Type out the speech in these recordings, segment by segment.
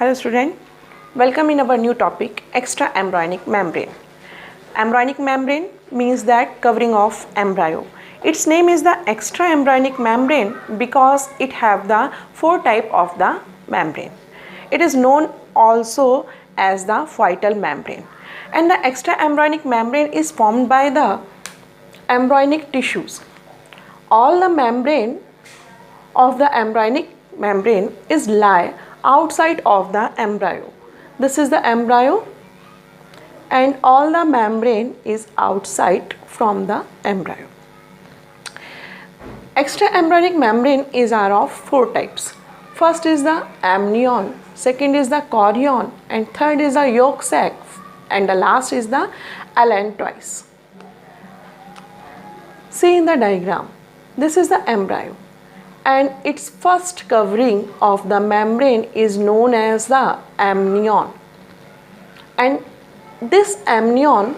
Hello student, welcome in our new topic extraembryonic membrane. Embryonic membrane means that covering of embryo. Its name is the extraembryonic membrane because it have the four type of the membrane. It is known also as the vital membrane, and the extraembryonic membrane is formed by the embryonic tissues. All the membrane of the embryonic membrane is lie outside of the embryo. This is the embryo and all the membrane is outside from the embryo. Extraembryonic membrane is are of four types. First is the amnion, second is the chorion, and third is the yolk sac, and the last is the allantois. See in the diagram, this is the embryo, and its first covering of the membrane is known as the amnion, and this amnion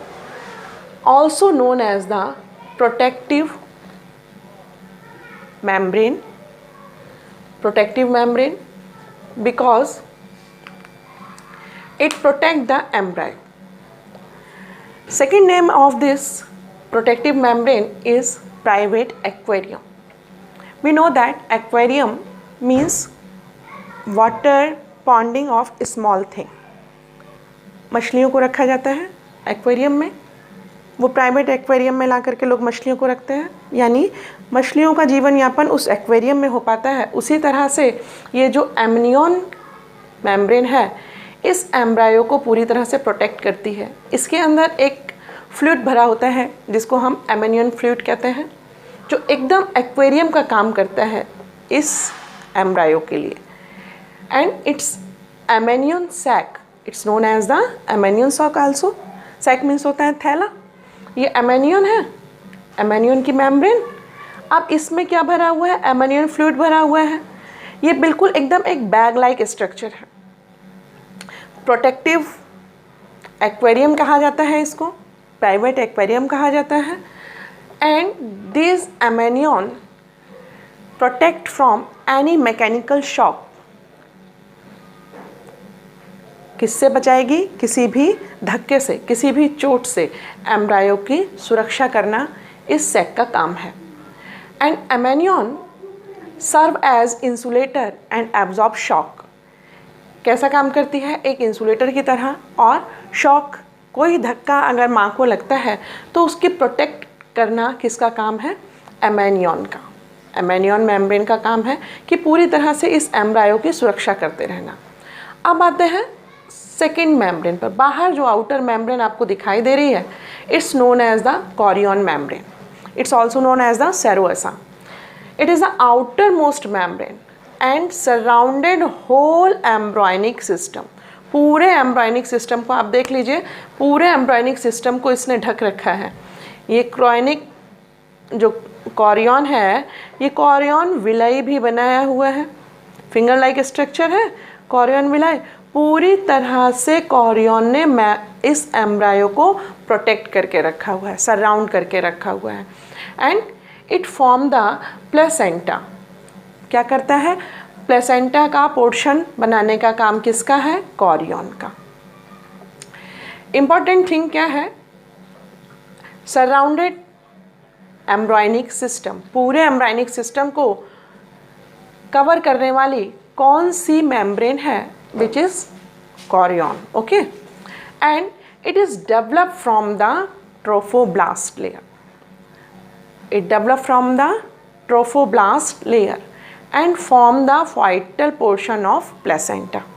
also known as the protective membrane because it protects the embryo. Second name of this protective membrane is private aquarium. We know that aquarium means water ponding of small thing. मछलियों को रखा जाता है aquarium में, वो private aquarium में ला करके लोग मछलियों को रखते हैं, यानी मछलियों का जीवन यापन उस एक्वेरियम में हो पाता है। उसी तरह से ये जो एमनियन मेम्ब्रेन है इस एम्ब्रायो को पूरी तरह से प्रोटेक्ट करती है। इसके अंदर एक फ्लूइड भरा होता है जिसको हम एमनियन फ्लूइड कहते हैं, जो एकदम एक्वेरियम का काम करता है इस एम्ब्रायो के लिए। And its amnion sac, it's known as the amnion sac also. Sac means होता है थैला। ये एमनियन है, एमनियन की मेम्ब्रेन। अब इसमें क्या भरा हुआ है? एमनियन फ्लूइड भरा हुआ है। ये बिल्कुल एकदम एक बैग लाइक स्ट्रक्चर है। प्रोटेक्टिव एक्वेरियम कहा जाता है इसको, प्राइवेट एक्वेरियम कहा जाता है। And this amnion protect from any mechanical shock. किससे बचाएगी? किसी भी धक्के से, किसी भी चोट से एम्ब्रायो की सुरक्षा करना इस सैक का काम है। And amnion serve as insulator and absorb shock. कैसा काम करती है? एक इंसुलेटर की तरह, और शॉक कोई धक्का अगर माँ को लगता है तो उसकी प्रोटेक्ट करना किसका काम है? एमनियन का। एमनियन मेम्ब्रेन का काम है कि पूरी तरह से इस एम्ब्रायो की सुरक्षा करते रहना। अब आते हैं सेकेंड मेम्ब्रेन पर। बाहर जो आउटर मेम्ब्रेन आपको दिखाई दे रही है it's known as the chorion membrane. It's also known as the serosa. It is the outermost membrane and surrounded whole embryonic system. पूरे एम्ब्रॉयनिक सिस्टम को आप देख लीजिए, पूरे एम्ब्रॉयनिक सिस्टम को इसने ढक रखा है। ये क्रोनिक जो चोरियन है, ये चोरियन विलाई भी बनाया हुआ है। फिंगर लाइक स्ट्रक्चर है चोरियन विलाई। पूरी तरह से चोरियन ने इस एम्ब्रायो को प्रोटेक्ट करके रखा हुआ है, सराउंड करके रखा हुआ है। And it form the placenta. क्या करता है? प्लेसेंटा का पोर्शन बनाने का काम किसका है? चोरियन का। इम्पॉर्टेंट थिंग क्या है? सराउंडेड एम्ब्रॉयनिक सिस्टम, पूरे एम्ब्रॉयनिक सिस्टम को कवर करने वाली कौन सी मेम्ब्रेन है? which is chorion. Okay, and it is developed from the trophoblast layer. It developed from the trophoblast layer and form the vital portion of placenta.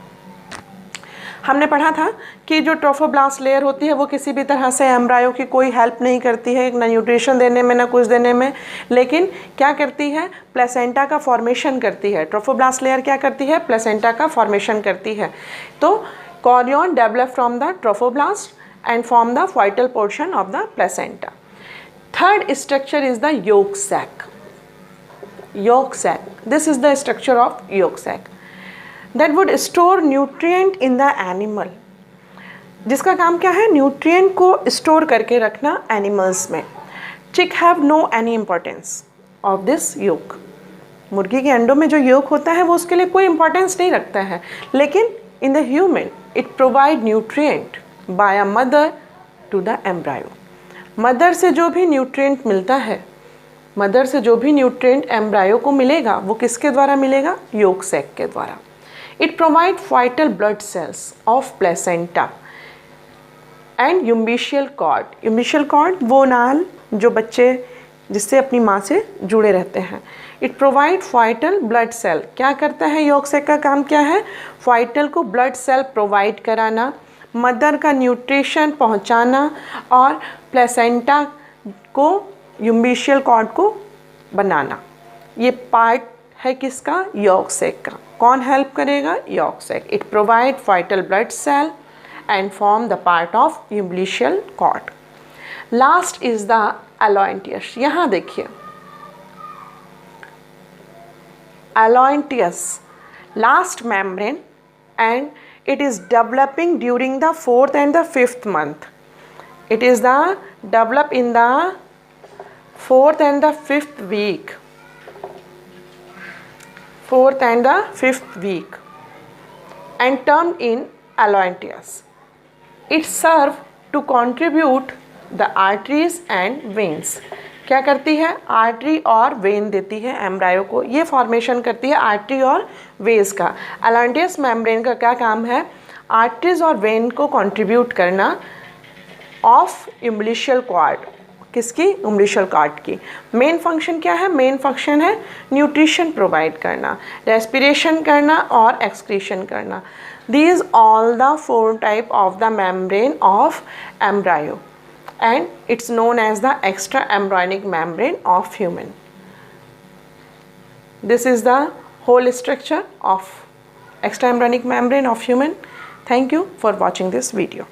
हमने पढ़ा था कि जो ट्रोफोब्लास्ट लेयर होती है वो किसी भी तरह से एम्ब्रायो की कोई हेल्प नहीं करती है, ना न्यूट्रिशन देने में ना कुछ देने में, लेकिन क्या करती है? प्लेसेंटा का फॉर्मेशन करती है। ट्रोफोब्लास्ट लेयर क्या करती है? प्लेसेंटा का फॉर्मेशन करती है। तो chorion develop from the trophoblast and form the vital portion of the placenta. Third structure is the yolk sac. Yolk sac, this is the structure of yolk sac that would store nutrient in the animal, जिसका काम क्या है? Nutrient को store करके रखना animals में। Chick have no any importance of this yolk. मुर्गी के अंडों में जो योक होता है वो उसके लिए कोई इम्पोर्टेंस नहीं रखता है, लेकिन In the human, it provide nutrient by a mother to the embryo. Mother से जो भी न्यूट्रिएंट मिलता है, मदर से जो भी न्यूट्रिएंट एम्ब्रायो को मिलेगा वो किसके द्वारा मिलेगा? योक सैक के द्वारा. It provide vital blood cells of placenta and umbilical cord. Umbilical cord वो नाल जो बच्चे जिससे अपनी माँ से जुड़े रहते हैं. It provide vital blood cell. क्या करता है योक सैक का काम? क्या है? वाइटल को ब्लड सेल प्रोवाइड कराना, मदर का न्यूट्रिशन पहुंचाना और प्लेसेंटा को यूम्बिशियल कॉर्ड को बनाना. ये पार्ट है किसका? योक सैक का. कौन हेल्प करेगा? Yolk sac. It provide vital blood cell and form the part of umbilical cord. Last is the allantois. यहाँ देखिए allantois last membrane and it is developing during the 4th and the 5th month. It is the develop in the 4th and the 5th week. 4th and the 5th week and termed in allointius. It serve to contribute the arteries and veins. क्या करती है? Artery और when देती है embryo को. ये formation करती है आर्टरी और वेन्स का. एलोइंटियस मेम्ब्रेन का क्या काम है? आर्टरीज और वेन को कंट्रीब्यूट करना ऑफ उम्बिलिकल कॉर्ड. किसकी? उम्बिलिकल कॉर्ड की. मेन फंक्शन क्या है? मेन फंक्शन है न्यूट्रिशन प्रोवाइड करना, रेस्पिरेशन करना और एक्सक्रीशन करना. These all the 4 type of the membrane of embryo and it's known as the extra embryonic membrane of human. This is the whole structure of extra embryonic membrane of human. Thank you for watching this video.